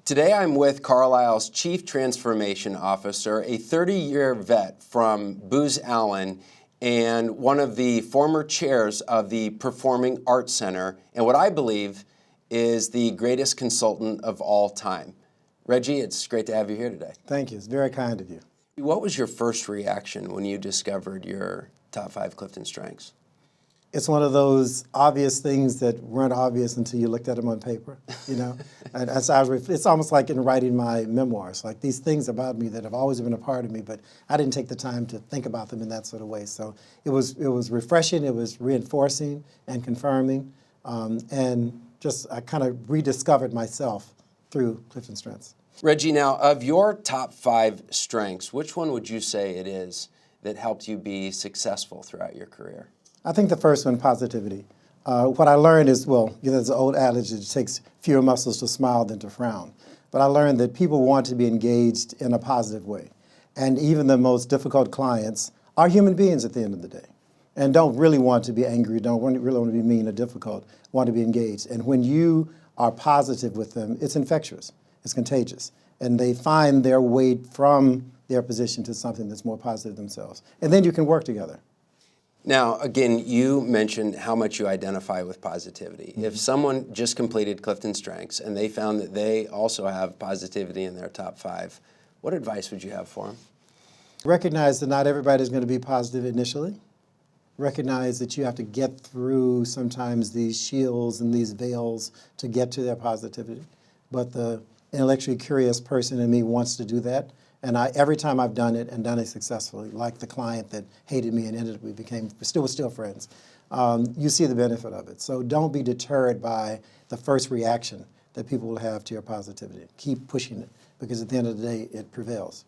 Today I'm with Carlyle's Chief Transformation Officer, a 30-year vet from Booz Allen and one of the former chairs of the Performing Arts Center, and what I believe is the greatest consultant of all time. Reggie, it's great to have you here today. Thank you. It's very kind of you. What was your first reaction when you discovered your top 5 Clifton strengths? It's one of those obvious things that weren't obvious until you looked at them on paper, you know? It's almost like in writing my memoirs, like these things about me that have always been a part of me, but I didn't take the time to think about them in that sort of way. So it was refreshing, it was reinforcing and confirming, and just I kind of rediscovered myself through CliftonStrengths. Reggie, now of your top 5 strengths, which one would you say it is that helped you be successful throughout your career? I think the first one, positivity. What I learned is, well, there's an old adage, it takes fewer muscles to smile than to frown. But I learned that people want to be engaged in a positive way. And even the most difficult clients are human beings at the end of the day and don't really want to be angry, don't really want to be mean or difficult, want to be engaged. And when you are positive with them, it's infectious, it's contagious. And they find their way from their position to something that's more positive themselves. And then you can work together. Now, again, you mentioned how much you identify with positivity. Mm-hmm. If someone just completed CliftonStrengths and they found that they also have positivity in their top 5, what advice would you have for them? Recognize that not everybody's going to be positive initially. Recognize that you have to get through sometimes these shields and these veils to get to their positivity. But the intellectually curious person in me wants to do that. And every time I've done it and done it successfully, like the client that hated me and ended up, we're still friends, you see the benefit of it. So don't be deterred by the first reaction that people will have to your positivity. Keep pushing it, because at the end of the day, it prevails.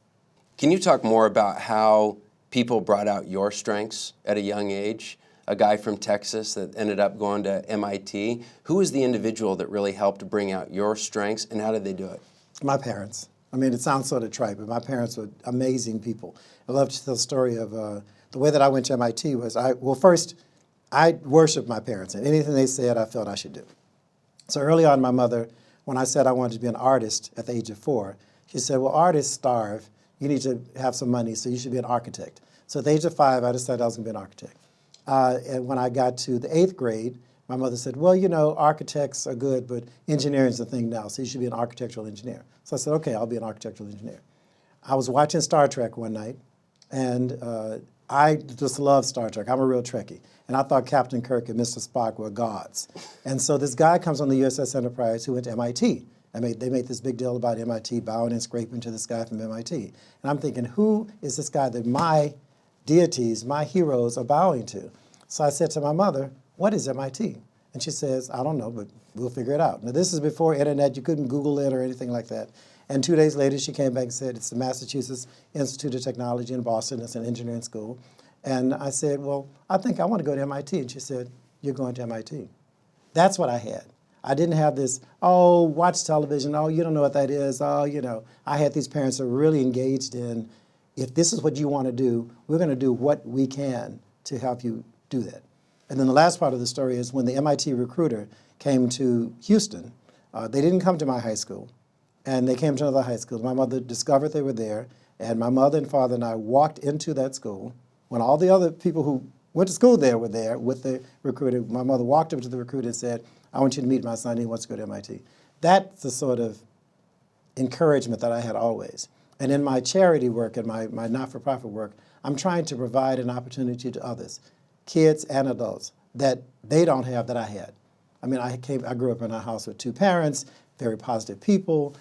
Can you talk more about how people brought out your strengths at a young age? A guy from Texas that ended up going to MIT. Who was the individual that really helped bring out your strengths, and how did they do it? My parents. I mean, it sounds sort of trite, but my parents were amazing people. I love to tell the story of the way that I went to MIT was, first, I worshiped my parents, and anything they said, I felt I should do. So early on, my mother, when I said I wanted to be an artist at the age of 4, she said, well, artists starve. You need to have some money, so you should be an architect. So at the age of 5, I decided I was going to be an architect. And when I got to the 8th grade, my mother said, well, you know, architects are good, but engineering is the thing now, so you should be an architectural engineer. So I said, okay, I'll be an architectural engineer. I was watching Star Trek one night, and I just love Star Trek. I'm a real Trekkie. And I thought Captain Kirk and Mr. Spock were gods. And so this guy comes on the USS Enterprise who went to MIT. They made this big deal about MIT, bowing and scraping to this guy from MIT. And I'm thinking, who is this guy that my deities, my heroes are bowing to? So I said to my mother, what is MIT? And she says, I don't know, but we'll figure it out. Now, this is before internet. You couldn't Google it or anything like that. And 2 days later, she came back and said, it's the Massachusetts Institute of Technology in Boston. It's an engineering school. And I said, well, I think I want to go to MIT. And she said, you're going to MIT. That's what I had. I didn't have this, oh, watch television. Oh, you don't know what that is. Oh, you know. I had these parents that were really engaged in, if this is what you want to do, we're going to do what we can to help you do that. And then the last part of the story is when the MIT recruiter came to Houston, they didn't come to my high school, and they came to another high school. My mother discovered they were there, and my mother and father and I walked into that school. When all the other people who went to school there were there with the recruiter, my mother walked up to the recruiter and said, I want you to meet my son, he wants to go to MIT. That's the sort of encouragement that I had always. And in my charity work and my not-for-profit work, I'm trying to provide an opportunity to others, kids and adults, that they don't have that I had. I mean, I grew up in a house with 2 parents, very positive people,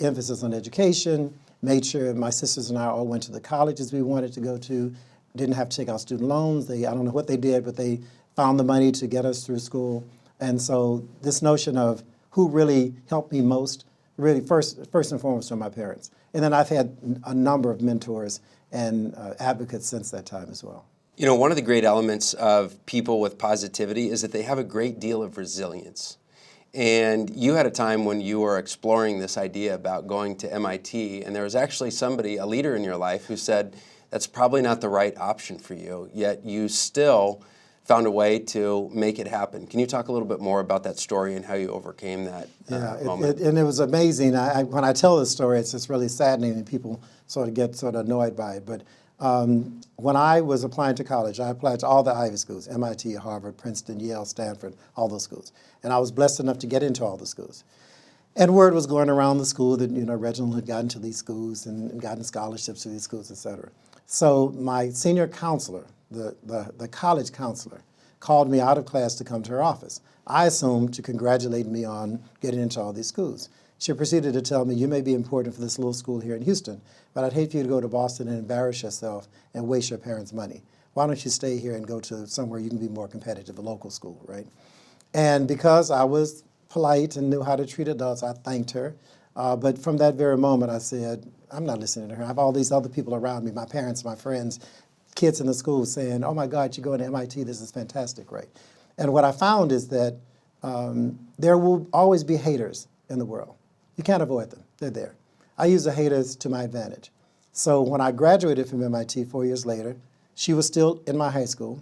emphasis on education, made sure my sisters and I all went to the colleges we wanted to go to, didn't have to take out student loans. I don't know what they did, but they found the money to get us through school. And so this notion of who really helped me most, really first and foremost are my parents. And then I've had a number of mentors and advocates since that time as well. You know, one of the great elements of people with positivity is that they have a great deal of resilience. And you had a time when you were exploring this idea about going to MIT, and there was actually somebody, a leader in your life, who said, that's probably not the right option for you, yet you still found a way to make it happen. Can you talk a little bit more about that story and how you overcame that moment? And it was amazing. When I tell this story, it's just really saddening, and people sort of get sort of annoyed by it. But when I was applying to college, I applied to all the Ivy schools, MIT, Harvard, Princeton, Yale, Stanford, all those schools. And I was blessed enough to get into all the schools. And word was going around the school that, Reginald had gotten to these schools and gotten scholarships to these schools, et cetera. So my senior counselor, the college counselor, called me out of class to come to her office. I assumed to congratulate me on getting into all these schools. She proceeded to tell me, you may be important for this little school here in Houston, but I'd hate for you to go to Boston and embarrass yourself and waste your parents' money. Why don't you stay here and go to somewhere you can be more competitive, a local school, right? And because I was polite and knew how to treat adults, I thanked her. But from that very moment, I said, I'm not listening to her. I have all these other people around me, my parents, my friends, kids in the school saying, oh my God, you're going to MIT, this is fantastic, right? And what I found is that there will always be haters in the world. You can't avoid them, they're there. I use the haters to my advantage. So when I graduated from MIT 4 years later, she was still in my high school.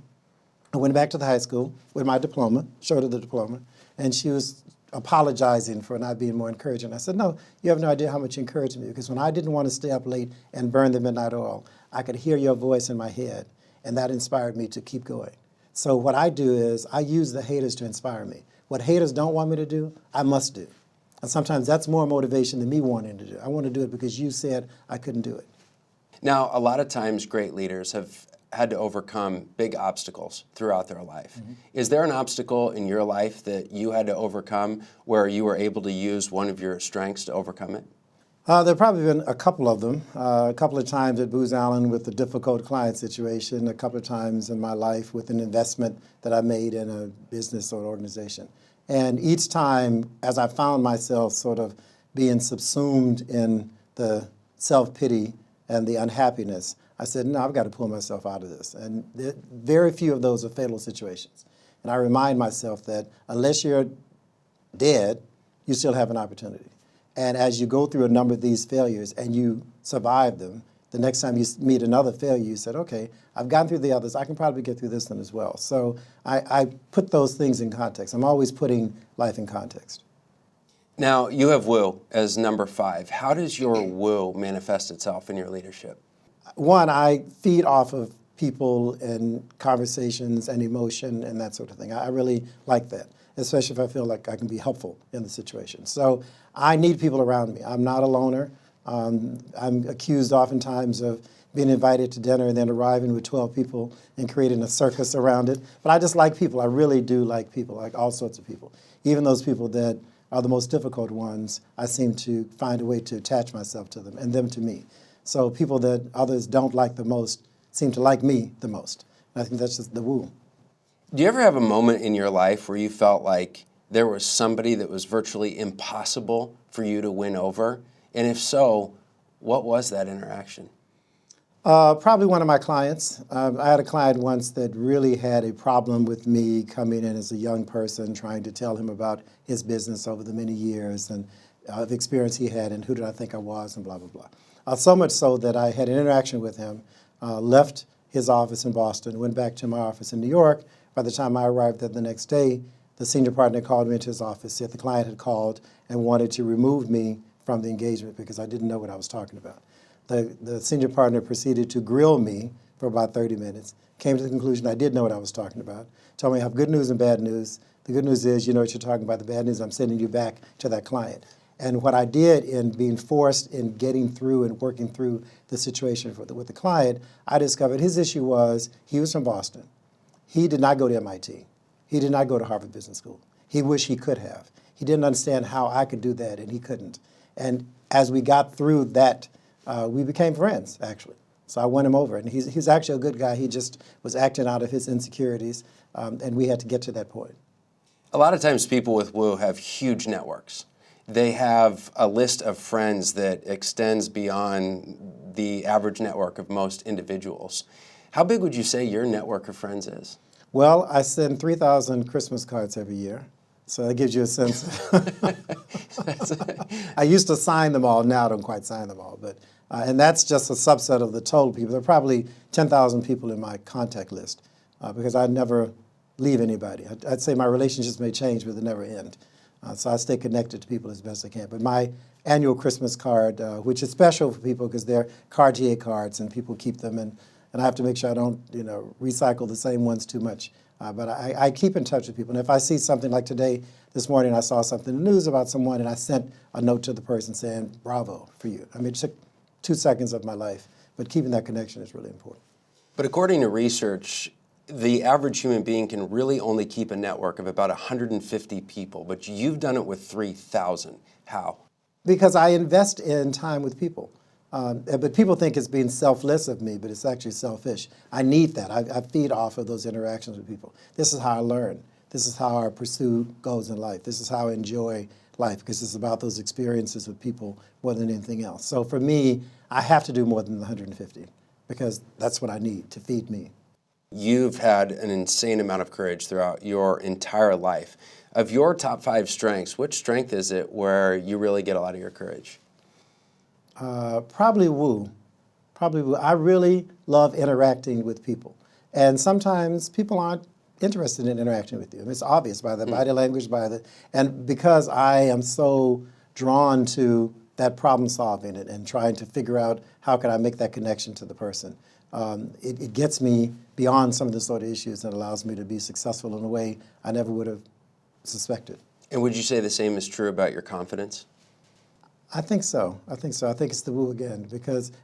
I went back to the high school with my diploma, showed her the diploma, and she was apologizing for not being more encouraging. I said, no, you have no idea how much you encouraged me, because when I didn't want to stay up late and burn the midnight oil, I could hear your voice in my head, and that inspired me to keep going. So what I do is I use the haters to inspire me. What haters don't want me to do, I must do. And sometimes that's more motivation than me wanting to do. I want to do it because you said I couldn't do it. Now, a lot of times great leaders have had to overcome big obstacles throughout their life. Mm-hmm. Is there an obstacle in your life that you had to overcome where you were able to use one of your strengths to overcome it? There have probably been a couple of them. A couple of times at Booz Allen with a difficult client situation, a couple of times in my life with an investment that I made in a business or organization. And each time, as I found myself sort of being subsumed in the self-pity and the unhappiness, I said, no, I've got to pull myself out of this. And very few of those are fatal situations. And I remind myself that unless you're dead, you still have an opportunity. And as you go through a number of these failures and you survive them, the next time you meet another failure, you said, okay, I've gotten through the others, I can probably get through this one as well. So I put those things in context. I'm always putting life in context. Now, you have woo as number 5. How does your woo manifest itself in your leadership? One, I feed off of people and conversations and emotion and that sort of thing. I really like that, especially if I feel like I can be helpful in the situation. So I need people around me. I'm not a loner. I'm accused oftentimes of being invited to dinner and then arriving with 12 people and creating a circus around it. But I just like people. I really do like people, like all sorts of people. Even those people that are the most difficult ones, I seem to find a way to attach myself to them and them to me. So people that others don't like the most seem to like me the most. And I think that's just the woo. Do you ever have a moment in your life where you felt like there was somebody that was virtually impossible for you to win over? And if so, what was that interaction? Probably one of my clients. I had a client once that really had a problem with me coming in as a young person, trying to tell him about his business over the many years and the experience he had and who did I think I was and blah, blah, blah. So much so that I had an interaction with him, left his office in Boston, went back to my office in New York. By the time I arrived there the next day, the senior partner called me into his office, said the client had called and wanted to remove me from the engagement because I didn't know what I was talking about. The senior partner proceeded to grill me for about 30 minutes, came to the conclusion I did know what I was talking about, told me I have good news and bad news. The good news is you know what you're talking about. The bad news, I'm sending you back to that client. And what I did in being forced in getting through and working through the situation with the client, I discovered his issue was he was from Boston. He did not go to MIT. He did not go to Harvard Business School. He wished he could have. He didn't understand how I could do that, and he couldn't. And as we got through that, we became friends, actually. So I won him over, and he's actually a good guy. He just was acting out of his insecurities, and we had to get to that point. A lot of times people with woo have huge networks. They have a list of friends that extends beyond the average network of most individuals. How big would you say your network of friends is? Well, I send 3,000 Christmas cards every year, so that gives you a sense. I used to sign them all. Now I don't quite sign them all, but And that's just a subset of the total people. There are probably 10,000 people in my contact list because I never leave anybody. I'd say my relationships may change, but they never end. So I stay connected to people as best I can. But my annual Christmas card, which is special for people because they're Cartier cards and people keep them, and I have to make sure I don't, recycle the same ones too much. But I keep in touch with people. And if I see something like today, this morning I saw something in the news about someone, and I sent a note to the person saying, bravo for you. I mean, it took 2 seconds of my life, but keeping that connection is really important. But according to research, the average human being can really only keep a network of about 150 people, but you've done it with 3,000. How? Because I invest in time with people. But people think it's being selfless of me, but it's actually selfish. I need that. I feed off of those interactions with people. This is how I learn. This is how I pursue goals in life. This is how I enjoy life, because it's about those experiences with people more than anything else. So for me, I have to do more than the 150 because that's what I need to feed me. You've had an insane amount of courage throughout your entire life. Of your top 5 strengths, which strength is it where you really get a lot of your courage? Probably woo. Probably woo. I really love interacting with people. And sometimes people aren't interested in interacting with you. I mean, it's obvious by the body language, and because I am so drawn to that problem solving and trying to figure out how can I make that connection to the person. It gets me beyond some of the sort of issues and allows me to be successful in a way I never would have suspected. And would you say the same is true about your confidence? I think so. I think it's the woo again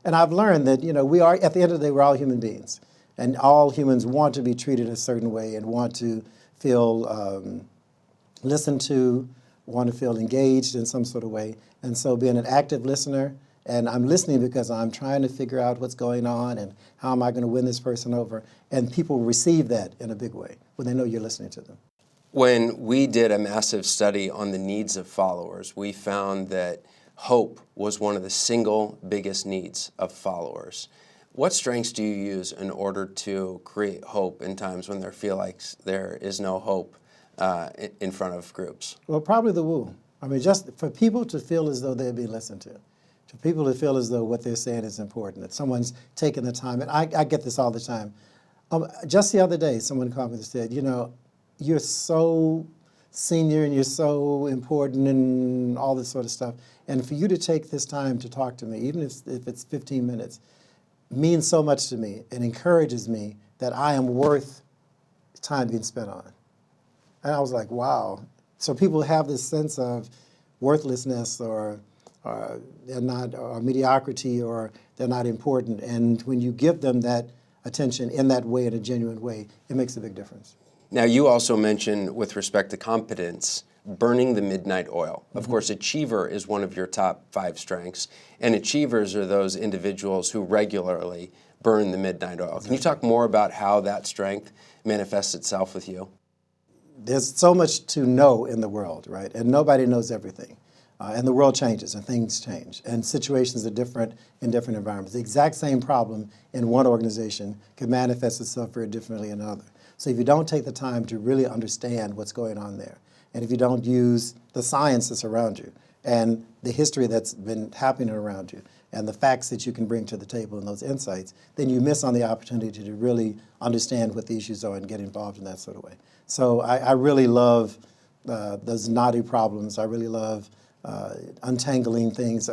and I've learned that, we are, at the end of the day, we're all human beings. And all humans want to be treated a certain way and want to feel listened to, want to feel engaged in some sort of way. And so being an active listener, and I'm listening because I'm trying to figure out what's going on and how am I going to win this person over. And people receive that in a big way when they know you're listening to them. When we did a massive study on the needs of followers, we found that hope was one of the single biggest needs of followers. What strengths do you use in order to create hope in times when there feel like there is no hope in front of groups? Well, probably the woo. I mean, just for people to feel as though they're being listened to people to feel as though what they're saying is important, that someone's taking the time. And I get this all the time. Just the other day, someone called me and said, you're so senior and you're so important and all this sort of stuff. And for you to take this time to talk to me, even if it's 15 minutes, means so much to me and encourages me that I am worth time being spent on. And I was like, wow. So people have this sense of worthlessness or they're not, or mediocrity, or they're not important. And when you give them that attention in that way, in a genuine way, it makes a big difference. Now, you also mentioned, with respect to competence, burning the midnight oil. Of course, achiever is one of your top 5 strengths, and achievers are those individuals who regularly burn the midnight oil. Can you talk more about how that strength manifests itself with you? There's so much to know in the world, right? And nobody knows everything. And the world changes and things change. And situations are different in different environments. The exact same problem in one organization can manifest itself very differently in another. So if you don't take the time to really understand what's going on there, and if you don't use the science that's around you and the history that's been happening around you and the facts that you can bring to the table and those insights, then you miss on the opportunity to really understand what the issues are and get involved in that sort of way. So I really love those knotty problems. I really love untangling things.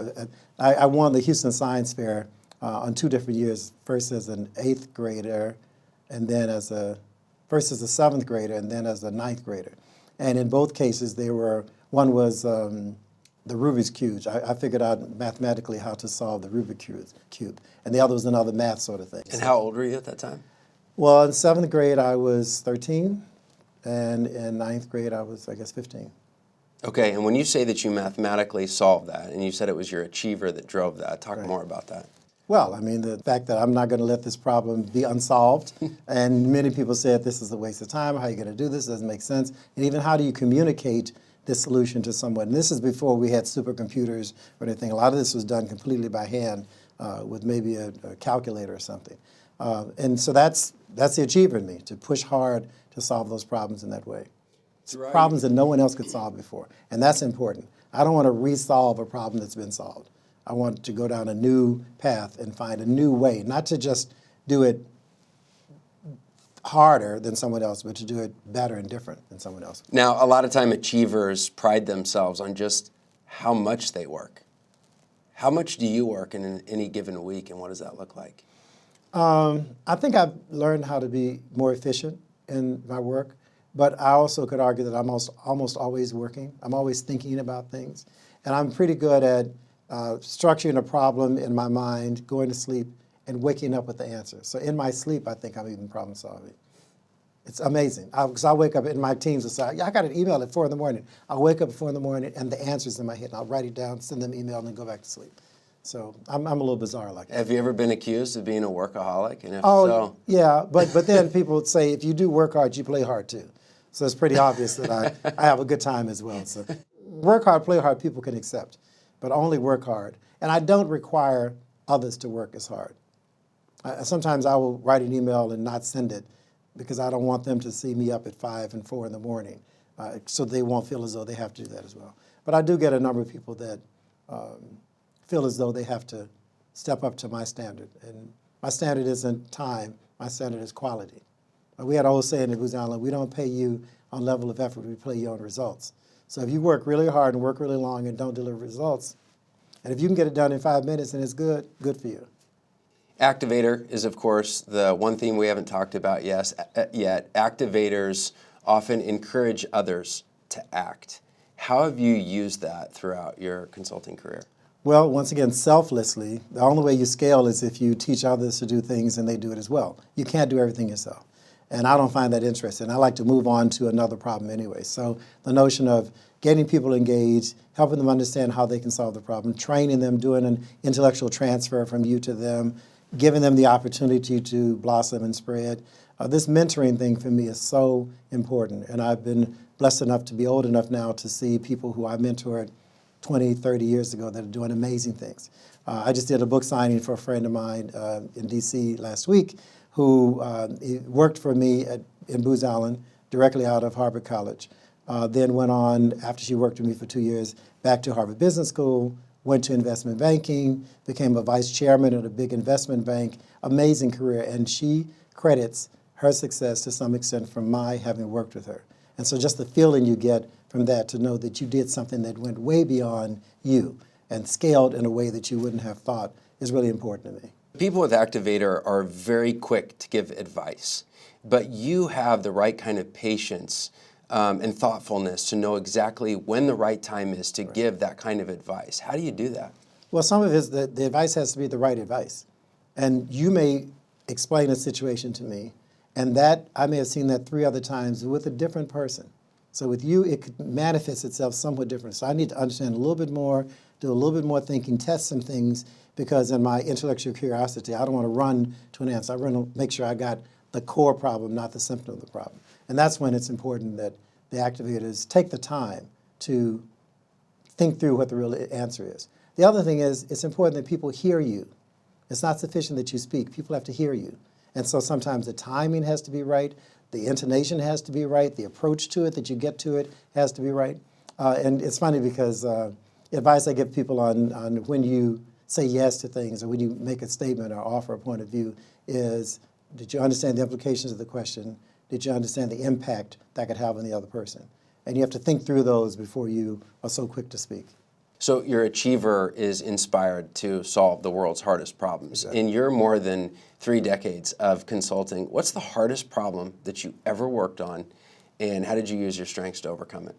I won the Houston Science Fair on 2 different years, first as an 8th grader and then first as a 7th grader and then as a 9th grader. And in both cases, one was the Rubik's Cube. I figured out mathematically how to solve the Rubik's Cube. And the other was another math sort of thing. And how old were you at that time? Well, in 7th grade, I was 13. And in 9th grade, I was, 15. Okay, and when you say that you mathematically solved that, and you said it was your achiever that drove that, talk more about that. Well, I mean, the fact that I'm not going to let this problem be unsolved, and many people said this is a waste of time, how are you going to do this, doesn't make sense, and even how do you communicate this solution to someone? And this is before we had supercomputers or anything. A lot of this was done completely by hand with maybe a calculator or something. And so that's the achiever in me, to push hard to solve those problems in that way. Right. Problems that no one else could solve before, and that's important. I don't want to resolve a problem that's been solved. I want to go down a new path and find a new way, not to just do it harder than someone else, but to do it better and different than someone else. Now, a lot of time achievers pride themselves on just how much they work. How much do you work in any given week, and what does that look like? I think I've learned how to be more efficient in my work, but I also could argue that I'm almost always working. I'm always thinking about things, and I'm pretty good at structuring a problem in my mind, going to sleep, and waking up with the answer. So in my sleep, I think I'm even problem solving. It's amazing. Because I wake up, and my teams will say, yeah, I got an email at 4 in the morning. I'll wake up at 4 in the morning, and the answer's in my head, and I'll write it down, send them an email, and then go back to sleep. So I'm a little bizarre like that. Have you ever been accused of being a workaholic? And if Oh, so, yeah, but then people would say, if you do work hard, you play hard too. So it's pretty obvious that I have a good time as well. So work hard, play hard, people can accept, but only work hard. And I don't require others to work as hard. Sometimes I will write an email and not send it because I don't want them to see me up at 5 and 4 in the morning, so they won't feel as though they have to do that as well. But I do get a number of people that feel as though they have to step up to my standard. And my standard isn't time, my standard is quality. We had an old saying at Booz Allen, we don't pay you on level of effort, we pay you on results. So if you work really hard and work really long and don't deliver results, and if you can get it done in 5 minutes and it's good, good for you. Activator is, of course, the one theme we haven't talked about yet. Activators often encourage others to act. How have you used that throughout your consulting career? Well, once again, selflessly. The only way you scale is if you teach others to do things and they do it as well. You can't do everything yourself. And I don't find that interesting. I like to move on to another problem anyway. So the notion of getting people engaged, helping them understand how they can solve the problem, training them, doing an intellectual transfer from you to them, giving them the opportunity to blossom and spread. This mentoring thing for me is so important. And I've been blessed enough to be old enough now to see people who I mentored 20, 30 years ago that are doing amazing things. I just did a book signing for a friend of mine in D.C. last week who worked for me in Booz Allen, directly out of Harvard College. Then went on, after she worked with me for 2 years, back to Harvard Business School, went to investment banking, became a vice chairman at a big investment bank, amazing career, and she credits her success to some extent from my having worked with her. And so just the feeling you get from that to know that you did something that went way beyond you and scaled in a way that you wouldn't have thought is really important to me. People with Activator are very quick to give advice, but you have the right kind of patience and thoughtfulness to know exactly when the right time is to give that kind of advice. How do you do that? Well, some of it is that the advice has to be the right advice. And you may explain a situation to me, and that I may have seen that 3 other times with a different person. So with you, it could manifest itself somewhat different. So I need to understand a little bit more, do a little bit more thinking, test some things, because in my intellectual curiosity, I don't want to run to an answer. I want to make sure I got the core problem, not the symptom of the problem. And that's when it's important that the activators take the time to think through what the real answer is. The other thing is, it's important that people hear you. It's not sufficient that you speak. People have to hear you. And so sometimes the timing has to be right, the intonation has to be right, the approach to it that you get to it has to be right. And it's funny because advice I give people on when you say yes to things or when you make a statement or offer a point of view is, did you understand the implications of the question? Did you understand the impact that could have on the other person? And you have to think through those before you are so quick to speak. So your achiever is inspired to solve the world's hardest problems. Exactly. In your more than 3 decades of consulting, what's the hardest problem that you ever worked on, and how did you use your strengths to overcome it?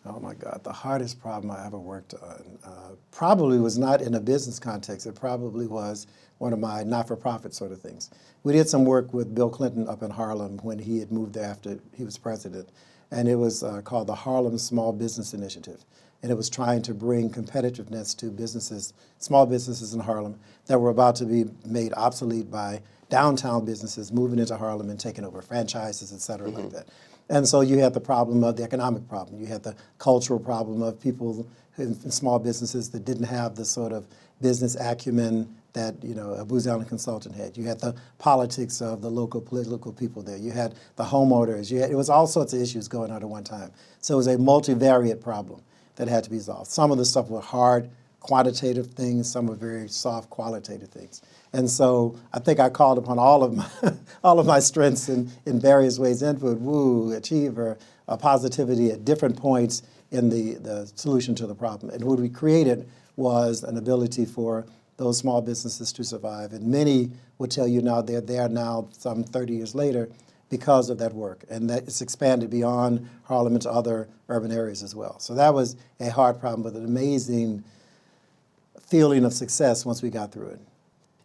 Oh my God, the hardest problem I ever worked on probably was not in a business context. It probably was one of my not-for-profit sort of things. We did some work with Bill Clinton up in Harlem when he had moved there after he was president, and it was called the Harlem Small Business Initiative. And it was trying to bring competitiveness to businesses, small businesses in Harlem that were about to be made obsolete by downtown businesses moving into Harlem and taking over franchises, et cetera, like that. And so you had the problem of the economic problem. You had the cultural problem of people in small businesses that didn't have the sort of business acumen that a Booz Allen consultant had. You had the politics of the local political people there. You had the homeowners. It was all sorts of issues going on at one time. So it was a multivariate problem that had to be solved. Some of the stuff was hard quantitative things, some are very soft qualitative things. And so I think I called upon all of my all of my strengths in various ways: input, woo, achiever, positivity at different points in the solution to the problem. And what we created was an ability for those small businesses to survive. And many will tell you now they're there now some 30 years later because of that work. And that it's expanded beyond Harlem into other urban areas as well. So that was a hard problem, but an amazing feeling of success once we got through it.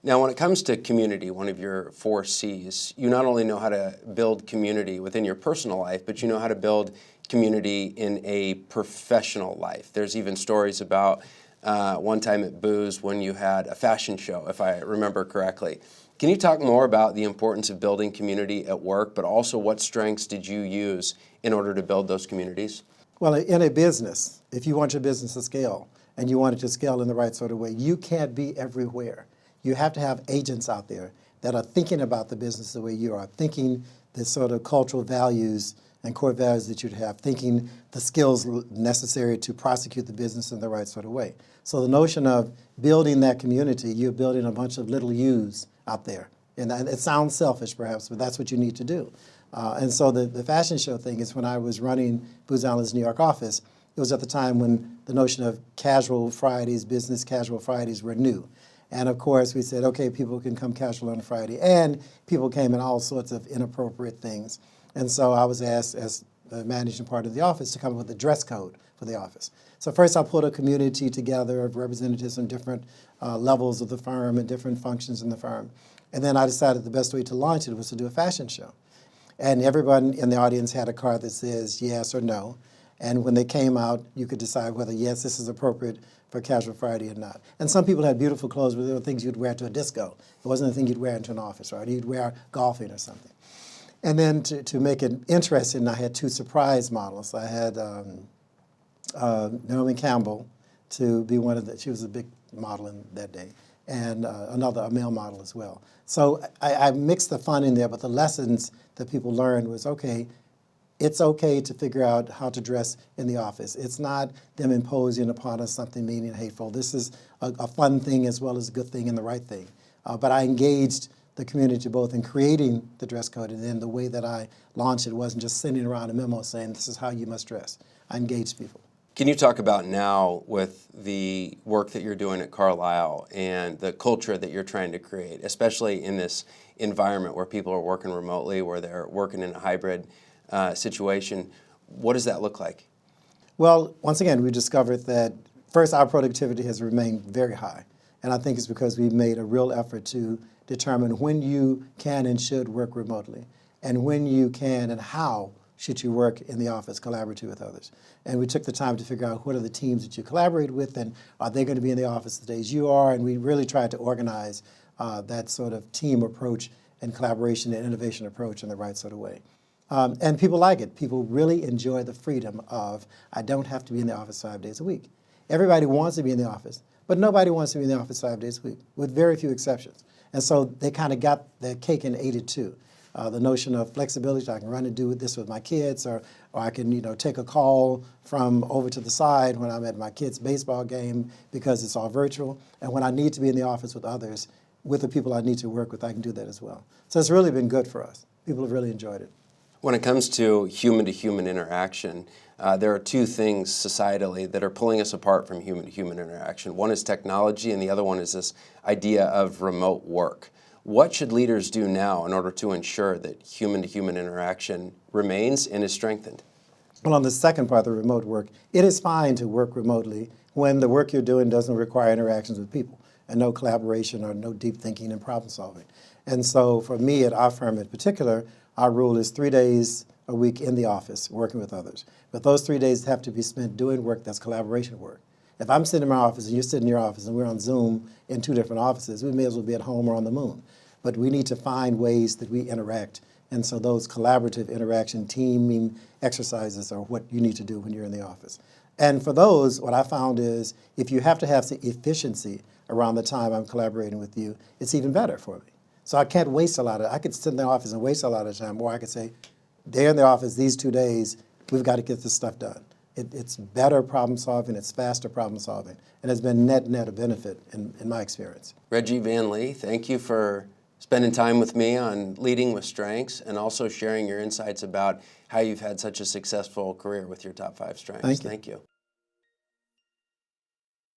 Now, when it comes to community, one of your 4 C's, you not only know how to build community within your personal life, but you know how to build community in a professional life. There's even stories about one time at Booz when you had a fashion show, if I remember correctly. Can you talk more about the importance of building community at work, but also what strengths did you use in order to build those communities? Well, in a business, if you want your business to scale and you want it to scale in the right sort of way, you can't be everywhere. You have to have agents out there that are thinking about the business the way you are, thinking the sort of cultural values and core values that you'd have, thinking the skills necessary to prosecute the business in the right sort of way. So the notion of building that community, you're building a bunch of little yous out there. And it sounds selfish perhaps, but that's what you need to do. And so the fashion show thing is when I was running Booz Allen's New York office, it was at the time when the notion of casual Fridays, business casual Fridays were new. And of course, we said, okay, people can come casual on a Friday. And people came in all sorts of inappropriate things. And so I was asked, as the managing part of the office, to come up with a dress code for the office. So first I put a community together of representatives from different levels of the firm and different functions in the firm. And then I decided the best way to launch it was to do a fashion show. And everyone in the audience had a card that says yes or no. And when they came out, you could decide whether, yes, this is appropriate for Casual Friday or not. And some people had beautiful clothes, but they were things you'd wear to a disco. It wasn't a thing you'd wear into an office, right? You'd wear golfing or something. And then to make it interesting, I had 2 surprise models. I had Naomi Campbell to be one of the, she was a big model in that day, and a male model as well. So I mixed the fun in there, but the lessons that people learned was, okay, it's okay to figure out how to dress in the office. It's not them imposing upon us something mean and hateful. This is a fun thing as well as a good thing and the right thing. But I engaged the community both in creating the dress code, and then the way that I launched it wasn't just sending around a memo saying this is how you must dress. I engaged people. Can you talk about now with the work that you're doing at Carlyle and the culture that you're trying to create, especially in this environment where people are working remotely, where they're working in a hybrid situation? What does that look like? Well, once again, we discovered that first, our productivity has remained very high. And I think it's because we've made a real effort to determine when you can and should work remotely, and when you can and how should you work in the office collaboratively with others. And we took the time to figure out what are the teams that you collaborate with, and are they going to be in the office the days you are? And we really tried to organize that sort of team approach and collaboration and innovation approach in the right sort of way. And people like it. People really enjoy the freedom of, I don't have to be in the office 5 days a week. Everybody wants to be in the office, but nobody wants to be in the office 5 days a week, with very few exceptions. And so they kind of got their cake and ate it too. The notion of flexibility, I can run and do this with my kids, or I can take a call from over to the side when I'm at my kid's baseball game because it's all virtual. And when I need to be in the office with others, with the people I need to work with, I can do that as well. So it's really been good for us. People have really enjoyed it. When it comes to human-to-human interaction, there are 2 things societally that are pulling us apart from human-to-human interaction. One is technology, and the other one is this idea of remote work. What should leaders do now in order to ensure that human-to-human interaction remains and is strengthened? Well, on the second part, the remote work, it is fine to work remotely when the work you're doing doesn't require interactions with people and no collaboration or no deep thinking and problem solving. And so for me at our firm in particular, our rule is 3 days a week in the office working with others. But those 3 days have to be spent doing work that's collaboration work. If I'm sitting in my office and you're sitting in your office and we're on Zoom in 2 different offices, we may as well be at home or on the moon. But we need to find ways that we interact. And so those collaborative interaction teaming exercises are what you need to do when you're in the office. And for those, what I found is if you have to have some efficiency around the time I'm collaborating with you, it's even better for me. So I can't waste a lot of, I could sit in the office and waste a lot of time, or I could say, they're in the office these 2 days, we've got to get this stuff done. it's better problem solving, it's faster problem solving, and it's been net a benefit in my experience. Reggie Van Lee, thank you for spending time with me on Leading with Strengths and also sharing your insights about how you've had such a successful career with your top 5 strengths. Thank you. Thank you.